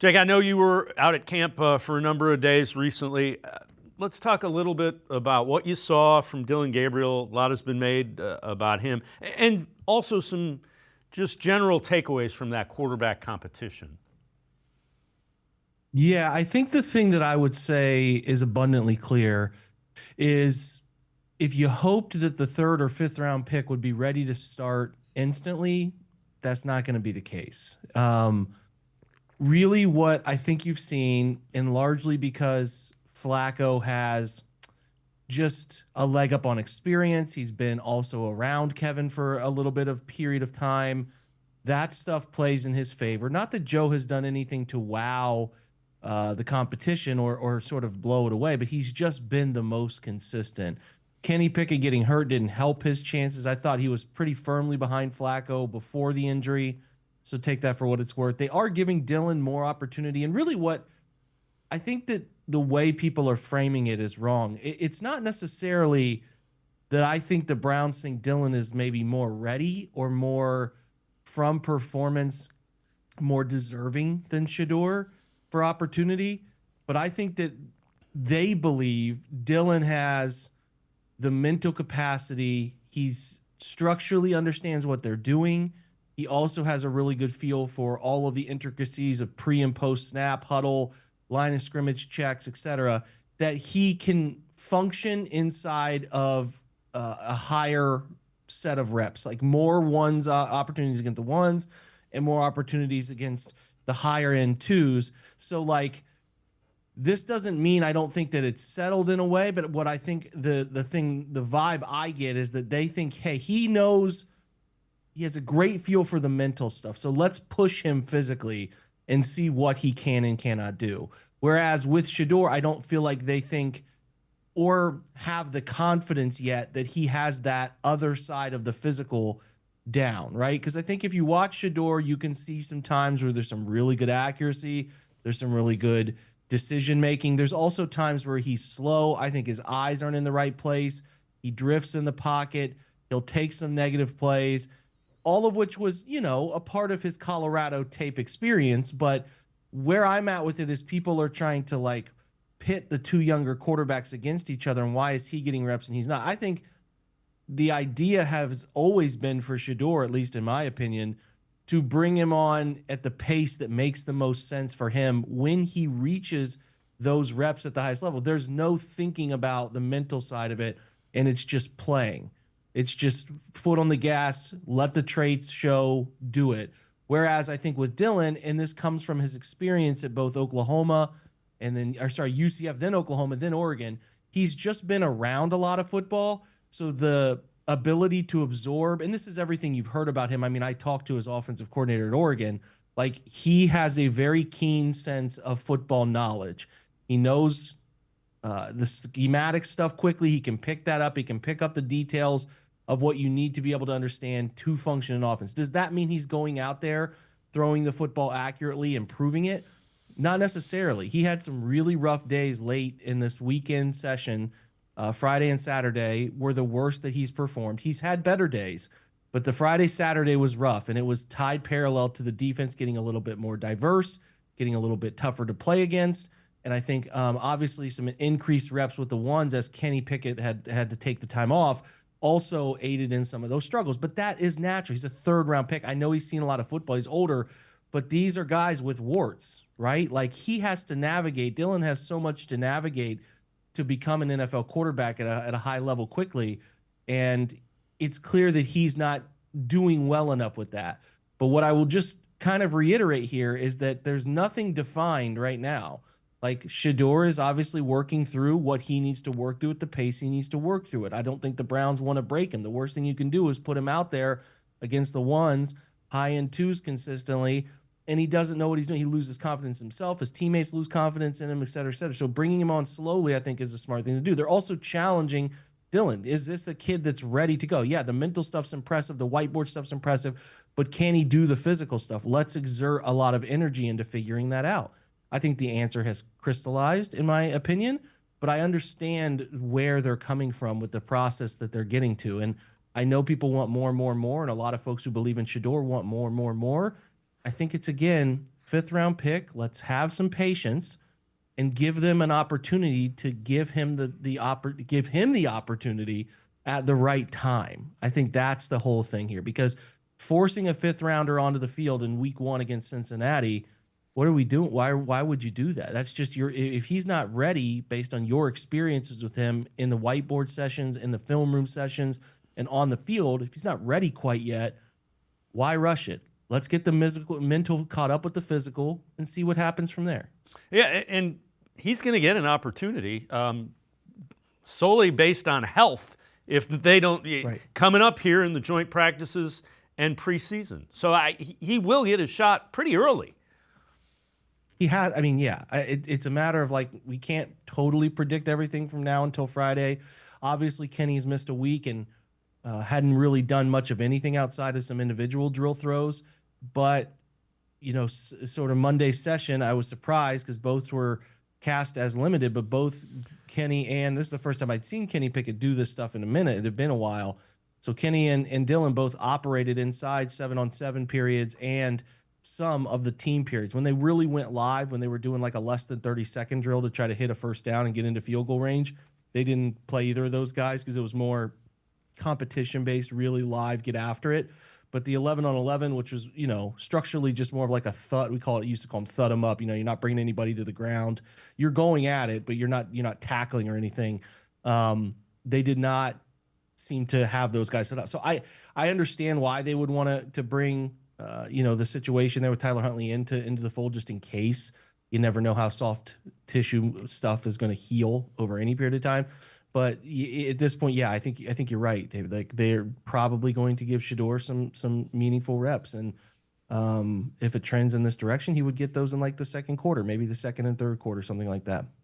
Jake, I know you were out at camp for a number of days recently. Let's talk a little bit about what you saw from Dillon Gabriel. A lot has been made about him, and also some just general takeaways from that quarterback competition. Yeah, I think the thing that I would say is abundantly clear is if you hoped that the third or fifth round pick would be ready to start instantly, that's not going to be the case. Really, what I think you've seen, and largely because Flacco has just a leg up on experience, he's been also around Kevin for a little bit of period of time. That stuff plays in his favor. Not that Joe has done anything to wow the competition or sort of blow it away, but he's just been the most consistent. Kenny Pickett getting hurt didn't help his chances. I thought he was pretty firmly behind Flacco before the injury. So take that for what it's worth. They are giving Dillon more opportunity. And really, what I think that the way people are framing it is wrong. It's not necessarily that I think the Browns think Dillon is maybe more ready or more from performance, more deserving than Shedeur for opportunity. But I think that they believe Dillon has the mental capacity. He's structurally understands what they're doing. He also has a really good feel for all of the intricacies of pre and post snap, huddle, line of scrimmage checks, etc. That he can function inside of a higher set of reps, like more ones opportunities against the ones, and more opportunities against the higher end twos. So like this doesn't mean I don't think that it's settled in a way, but what I think the vibe I get is that they think, hey, he knows he has a great feel for the mental stuff. So let's push him physically and see what he can and cannot do. Whereas with Shedeur, I don't feel like they think or have the confidence yet that he has that other side of the physical down, right? Because I think if you watch Shedeur, you can see some times where there's some really good accuracy, there's some really good decision making. There's also times where he's slow. I think his eyes aren't in the right place. He drifts in the pocket. He'll take some negative plays, all of which was, a part of his Colorado tape experience. But where I'm at with it is people are trying to like pit the two younger quarterbacks against each other. And why is he getting reps and he's not? I think the idea has always been for Shedeur, at least in my opinion, to bring him on at the pace that makes the most sense for him when he reaches those reps at the highest level. There's no thinking about the mental side of it, and it's just playing. It's just foot on the gas, let the traits show, do it. Whereas I think with Dillon, and this comes from his experience at both Oklahoma UCF, then Oklahoma, then Oregon, he's just been around a lot of football. So the ability to absorb, and this is everything you've heard about him. I mean, I talked to his offensive coordinator at Oregon. Like, he has a very keen sense of football knowledge. He knows the schematic stuff quickly. He can pick that up. He can pick up the details of what you need to be able to understand to function in offense. Does that mean he's going out there throwing the football accurately and proving it? Not necessarily. He had some really rough days late in this weekend session. Friday and Saturday were the worst that he's performed. He's had better days, but the Friday, Saturday was rough, and it was tied parallel to the defense getting a little bit more diverse, getting a little bit tougher to play against. And I think obviously some increased reps with the ones as Kenny Pickett had to take the time off also aided in some of those struggles. But that is natural. He's a third-round pick. I know he's seen a lot of football. He's older, but these are guys with warts, right? Like, he has to navigate. Dillon has so much to navigate to become an NFL quarterback at a high level quickly. And it's clear that he's not doing well enough with that. But what I will just kind of reiterate here is that there's nothing defined right now. Like, Shedeur is obviously working through what he needs to work through at the pace he needs to work through it. I don't think the Browns want to break him. The worst thing you can do is put him out there against the ones, high end twos consistently, and he doesn't know what he's doing. He loses confidence himself. His teammates lose confidence in him, et cetera, et cetera. So bringing him on slowly, I think, is a smart thing to do. They're also challenging Dillon. Is this a kid that's ready to go? Yeah, the mental stuff's impressive. The whiteboard stuff's impressive. But can he do the physical stuff? Let's exert a lot of energy into figuring that out. I think the answer has crystallized, in my opinion, but I understand where they're coming from with the process that they're getting to. And I know people want more and more and more, and a lot of folks who believe in Shedeur want more and more and more. I think it's, again, 5th-round pick. Let's have some patience and give them an opportunity to give him the opportunity at the right time. I think that's the whole thing here, because forcing a 5th-rounder onto the field in week 1 against Cincinnati, what are we doing? Why would you do that? That's just if he's not ready based on your experiences with him in the whiteboard sessions, in the film room sessions, and on the field, if he's not ready quite yet, why rush it? Let's get the mental caught up with the physical and see what happens from there. Yeah, and he's going to get an opportunity solely based on health if they don't Right. coming up here in the joint practices and preseason. So he will get a shot pretty early. He has, I mean, yeah, it's a matter of, like, we can't totally predict everything from now until Friday. Obviously, Kenny's missed a week and hadn't really done much of anything outside of some individual drill throws. But, sort of Monday session, I was surprised because both were cast as limited, but both Kenny and this is the first time I'd seen Kenny Pickett do this stuff in a minute. It had been a while. So Kenny and Dillon both operated inside 7-on-7 periods and some of the team periods. When they really went live, when they were doing like a less than 30-second drill to try to hit a first down and get into field goal range, they didn't play either of those guys because it was more competition based, really live, get after it. But the 11-on-11, which was, structurally just more of like a thud, used to call them thud 'em up. You're not bringing anybody to the ground. You're going at it, but you're not tackling or anything. They did not seem to have those guys set up. So I understand why they would want to bring the situation there with Tyler Huntley into the fold, just in case. You never know how soft tissue stuff is going to heal over any period of time. But at this point, yeah, I think you're right, David. Like, they're probably going to give Shedeur some meaningful reps, and if it trends in this direction, he would get those in like the second quarter, maybe the second and third quarter, something like that.